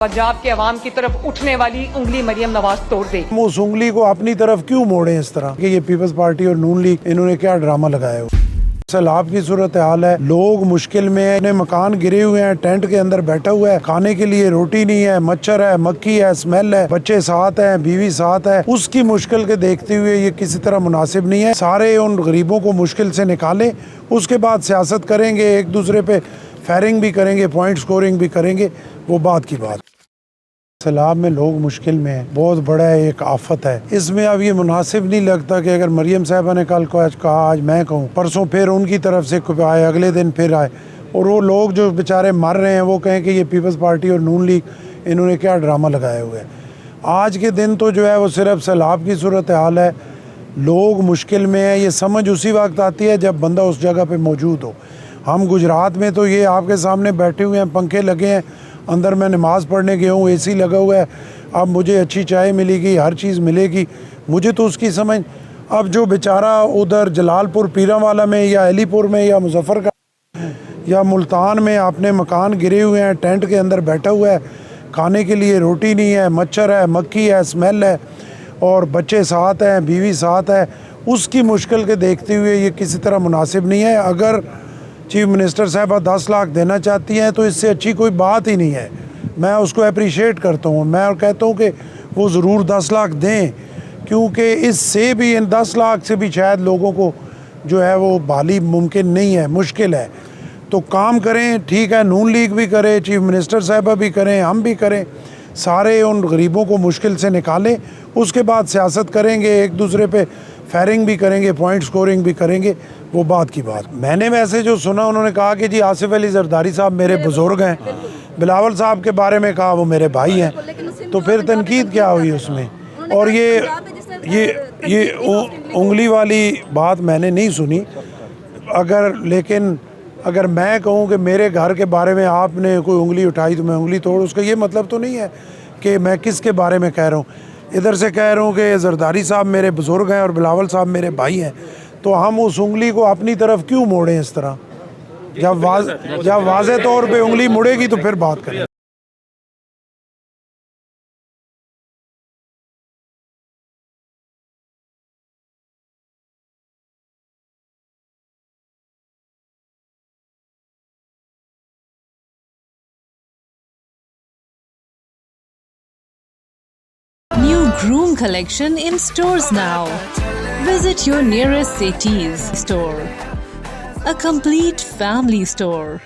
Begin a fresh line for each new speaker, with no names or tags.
पंजाब के अवाम की तरफ उठने वाली उंगली मरियम नवाज तोड़ दे।
हम उस उंगली को अपनी तरफ क्यों मोड़े इस तरह कि ये पीपल्स पार्टी और नून लीग इन्होंने क्या ड्रामा लगाया हो। सैलाब की सूरत हाल है, लोग मुश्किल में है, इन्हें मकान गिरे हुए हैं, टेंट के अंदर बैठा हुआ है, खाने के लिए रोटी नहीं है, मच्छर है, मक्खी है, स्मेल है, बच्चे साथ हैं, बीवी साथ है। उसकी मुश्किल के देखते हुए ये किसी तरह मुनासिब नहीं है। सारे उन गरीबों को मुश्किल से निकालें, उसके बाद सियासत करेंगे, एक दूसरे पे फायरिंग भी करेंगे, पॉइंट स्कोरिंग भी करेंगे, वो बात की बात। सैलाब में लोग मुश्किल में है, बहुत बड़ा एक आफत है। इसमें अब ये मुनासिब नहीं लगता कि अगर मरियम साहबा ने कल को आज कहा, आज मैं कहूँ, परसों फिर उनकी तरफ से आए, अगले दिन फिर आए, और वो लोग जो बेचारे मर रहे हैं वो कहें कि ये पीपल्स पार्टी और नून लीग इन्होंने क्या ड्रामा लगाया हुआ है। आज के दिन तो जो है वो सिर्फ सैलाब की सूरत हाल है, लोग मुश्किल में है। ये समझ उसी वक्त आती है जब बंदा उस जगह पर मौजूद हो। हम गुजरात में तो ये आपके सामने बैठे हुए हैं, पंखे लगे हैं, अंदर मैं नमाज़ पढ़ने गया हूँ, एसी लगा हुआ है, अब मुझे अच्छी चाय मिलेगी, हर चीज़ मिलेगी, मुझे तो उसकी समझ। अब जो बेचारा उधर जलालपुर पीरावाला में या अलीपुर में या मुजफ्फरगढ़ या मुल्तान में अपने मकान गिरे हुए हैं, टेंट के अंदर बैठा हुआ है, खाने के लिए रोटी नहीं है, मच्छर है, मक्खी है, स्मेल है, और बच्चे साथ हैं, बीवी साथ है, उसकी मुश्किल के देखते हुए ये किसी तरह मुनासिब नहीं है। अगर चीफ मिनिस्टर साहबा 10 लाख देना चाहती हैं तो इससे अच्छी कोई बात ही नहीं है। मैं उसको अप्रिशिएट करता हूँ, मैं कहता हूँ कि वो ज़रूर 10 लाख दें, क्योंकि इससे भी, इन 10 लाख से भी शायद लोगों को जो है वो बहाली मुमकिन नहीं है, मुश्किल है। तो काम करें, ठीक है, नून लीग भी करे, चीफ मिनिस्टर साहबा भी करें, हम भी करें, सारे उन गरीबों को मुश्किल से निकालें, उसके बाद सियासत करेंगे, एक दूसरे पे फायरिंग भी करेंगे, पॉइंट स्कोरिंग भी करेंगे, वो बात की बात। मैंने वैसे जो सुना, उन्होंने कहा कि जी आसिफ अली जरदारी साहब मेरे बुजुर्ग हैं, बिलावल साहब के बारे में कहा वो मेरे भाई हैं, तो फिर तनकीद क्या हुई उसमें। और ये उंगली वाली बात मैंने नहीं सुनी। लेकिन अगर मैं कहूँ कि मेरे घर के बारे में आपने कोई उंगली उठाई तो मैं उंगली तोड़, उसका ये मतलब तो नहीं है कि मैं किसके बारे में कह रहा हूँ। इधर से कह रहा हूँ कि जरदारी साहब मेरे बुजुर्ग हैं और बिलावल साहब मेरे भाई हैं, तो हम उस उंगली को अपनी तरफ क्यों मोड़ें इस तरह। जब वाज़े तौर पे उंगली मुड़ेगी तो फिर बात करें।
New Groom collection in stores now. Visit your nearest Setis store. A complete family store.